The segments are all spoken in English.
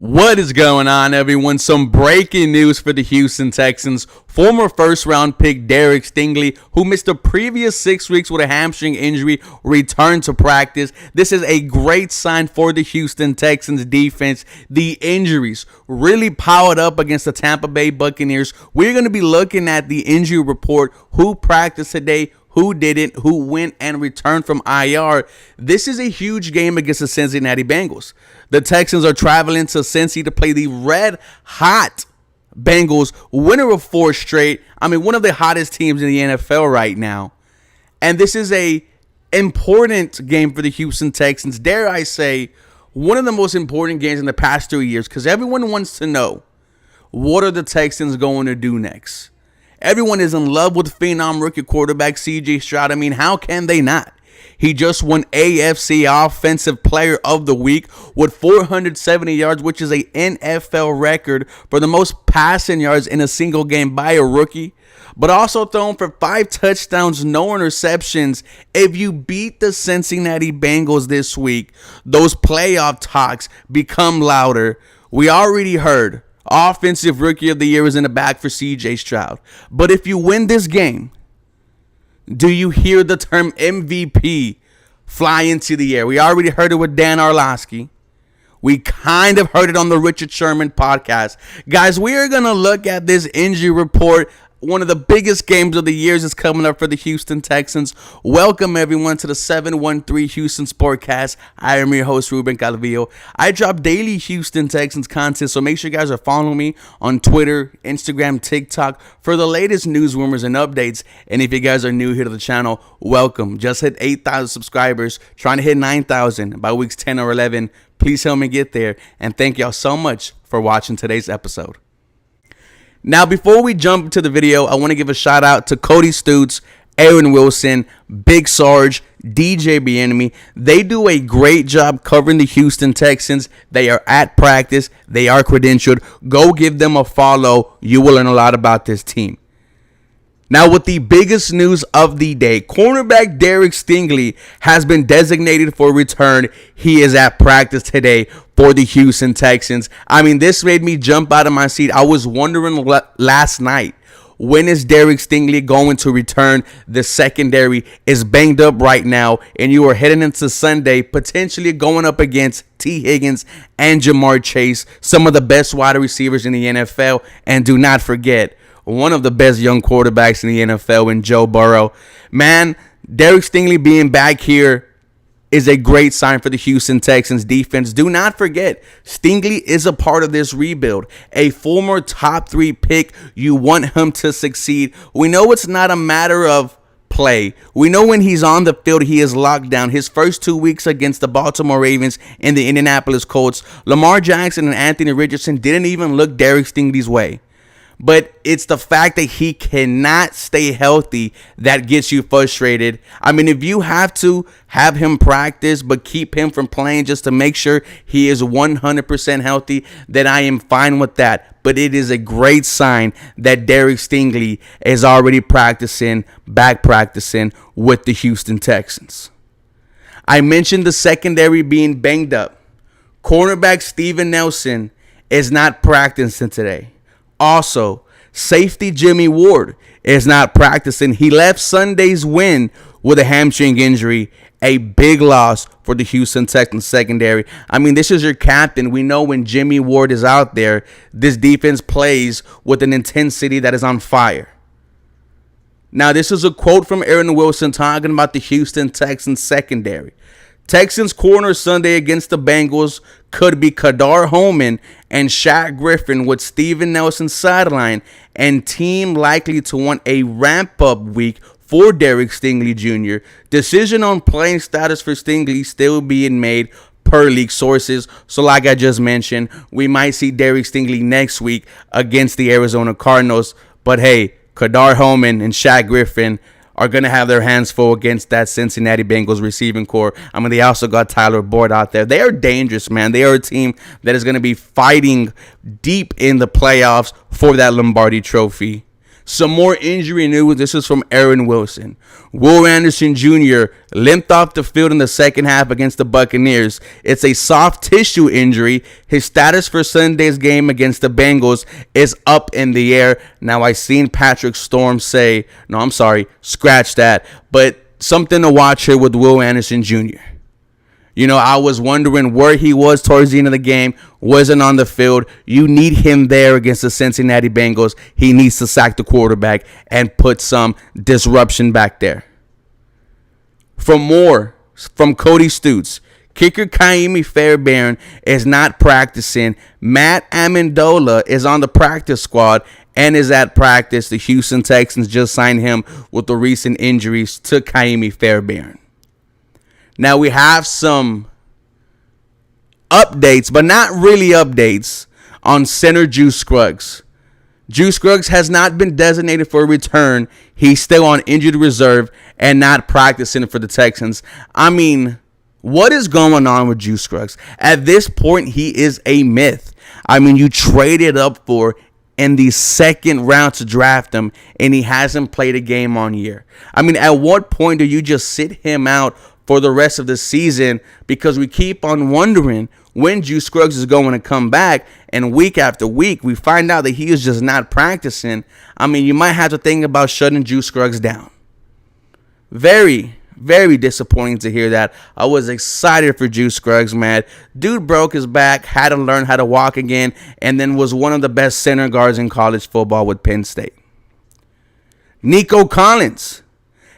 What is going on, everyone? Some breaking news for the Houston Texans. Former first-round pick Derek Stingley, who missed the previous 6 weeks with a hamstring injury, returned to practice. This is a great sign for the Houston Texans defense. The injuries really powered up against the Tampa Bay Buccaneers. We're going to be looking at the injury report, who practiced today, who didn't, who went and returned from IR. This is a huge game against the Cincinnati Bengals. The Texans are traveling to Cincy to play the red-hot Bengals, winner of 4 straight. One of the hottest teams in the NFL right now. And this is a important game for the Houston Texans. Dare I say, one of the most important games in the past 2 years, because everyone wants to know, what are the Texans going to do next? Everyone is in love with phenom rookie quarterback C.J. Stroud. How can they not? He just won AFC Offensive Player of the Week with 470 yards, which is an NFL record for the most passing yards in a single game by a rookie. But also thrown for 5 touchdowns, no interceptions. If you beat the Cincinnati Bengals this week, those playoff talks become louder. We already heard Offensive Rookie of the Year is in the back for C.J. Stroud. But if you win this game, do you hear the term MVP fly into the air? We already heard it with Dan Orlovsky. We kind of heard it on the Richard Sherman podcast. Guys, we are going to look at this injury report. One of the biggest games of the years is coming up for the Houston Texans. Welcome, everyone, to the 713 Houston Sportcast. I am your host, Ruben Calvillo. I drop daily Houston Texans content, so make sure you guys are following me on Twitter, Instagram, TikTok for the latest news, rumors, and updates. And if you guys are new here to the channel, welcome. Just hit 8,000 subscribers, trying to hit 9,000 by weeks 10 or 11. Please help me get there. And thank y'all so much for watching today's episode. Now, before we jump into the video, I want to give a shout out to Cody Stutes, Aaron Wilson, Big Sarge, DJ Bienemy. They do a great job covering the Houston Texans. They are at practice. They are credentialed. Go give them a follow. You will learn a lot about this team. Now, with the biggest news of the day, cornerback Derek Stingley has been designated for return. He is at practice today for the Houston Texans. This made me jump out of my seat. I was wondering last night, when is Derek Stingley going to return? The secondary is banged up right now, and you are heading into Sunday, potentially going up against T. Higgins and Jamar Chase, some of the best wide receivers in the NFL. And do not forget, one of the best young quarterbacks in the NFL in Joe Burrow. Man, Derek Stingley being back here is a great sign for the Houston Texans defense. Do not forget, Stingley is a part of this rebuild. A former top 3 pick. You want him to succeed. We know it's not a matter of play. We know when he's on the field, he is locked down. His first 2 weeks against the Baltimore Ravens and the Indianapolis Colts, Lamar Jackson and Anthony Richardson didn't even look Derek Stingley's way. But it's the fact that he cannot stay healthy that gets you frustrated. If you have to have him practice but keep him from playing just to make sure he is 100% healthy, then I am fine with that. But it is a great sign that Derek Stingley is already practicing with the Houston Texans. I mentioned the secondary being banged up. Cornerback Steven Nelson is not practicing today. Also, safety Jimmy Ward is not practicing. He left Sunday's win with a hamstring injury, a big loss for the Houston Texans secondary. This is your captain. We know when Jimmy Ward is out there, this defense plays with an intensity that is on fire. Now, this is a quote from Aaron Wilson talking about the Houston Texans secondary. Texans corner Sunday against the Bengals could be Kadar Homan and Shaq Griffin, with Steven Nelson sideline, and team likely to want a ramp-up week for Derek Stingley Jr. Decision on playing status for Stingley still being made per league sources. So like I just mentioned, we might see Derek Stingley next week against the Arizona Cardinals. But hey, Kadar Homan and Shaq Griffin are going to have their hands full against that Cincinnati Bengals receiving core. They also got Tyler Boyd out there. They are dangerous, man. They are a team that is going to be fighting deep in the playoffs for that Lombardi trophy. Some more injury news. This is from Aaron Wilson. Will Anderson Jr. limped off the field in the second half against the Buccaneers. It's a soft tissue injury. His status for Sunday's game against the Bengals is up in the air. Now, I seen Patrick Storm say, no, I'm sorry, scratch that. But something to watch here with Will Anderson Jr. You know, I was wondering where he was towards the end of the game. Wasn't on the field. You need him there against the Cincinnati Bengals. He needs to sack the quarterback and put some disruption back there. From Cody Stutes, kicker Kaimi Fairbairn is not practicing. Matt Amendola is on the practice squad and is at practice. The Houston Texans just signed him with the recent injuries to Kaimi Fairbairn. Now, we have some updates, but not really updates, on center Juice Scruggs. Juice Scruggs has not been designated for a return. He's still on injured reserve and not practicing for the Texans. I mean, what is going on with Juice Scruggs? At this point, he is a myth. I mean, you traded up for in the second round to draft him, and he hasn't played a game on year. I mean, at what point do you just sit him out for the rest of the season? Because we keep on wondering when Juice Scruggs is going to come back, and week after week we find out that he is just not practicing. I mean, you might have to think about shutting Juice Scruggs down. Very, very disappointing to hear that. I was excited for Juice Scruggs, man. Dude broke his back, had to learn how to walk again, and then was one of the best center guards in college football with Penn State. Nico Collins,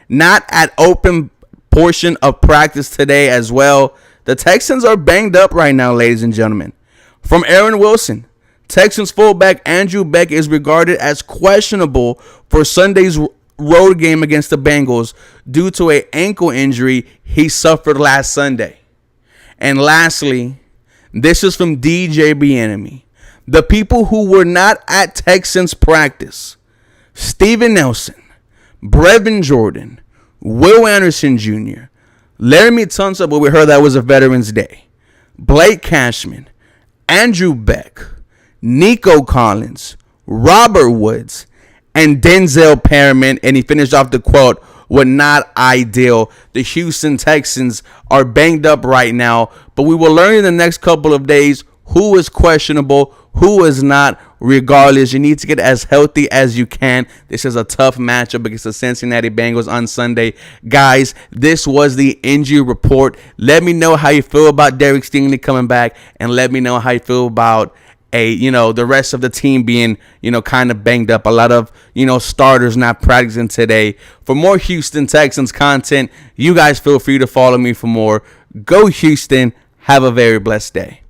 not at open portion of practice today as well. The Texans are banged up right now, ladies and gentlemen. From Aaron Wilson, Texans fullback Andrew Beck is regarded as questionable for Sunday's road game against the Bengals due to an ankle injury he suffered last Sunday. And lastly, this is from DJ Bieniemy. The people who were not at Texans practice: Steven Nelson, Brevin Jordan, Will Anderson Jr., Laramie Tunsil, but we heard that was a Veterans Day, Blake Cashman, Andrew Beck, Nico Collins, Robert Woods, and Denzel Perriman. And he finished off the quote with "not ideal." The Houston Texans are banged up right now, but we will learn in the next couple of days who is questionable, who is not. Regardless, you need to get as healthy as you can. This is a tough matchup against the Cincinnati Bengals on Sunday. Guys, this was the injury report. Let me know how you feel about Derek Stingley coming back, and let me know how you feel about the rest of the team being, kind of banged up. A lot of, starters not practicing today. For more Houston Texans content, you guys feel free to follow me for more. Go Houston. Have a very blessed day.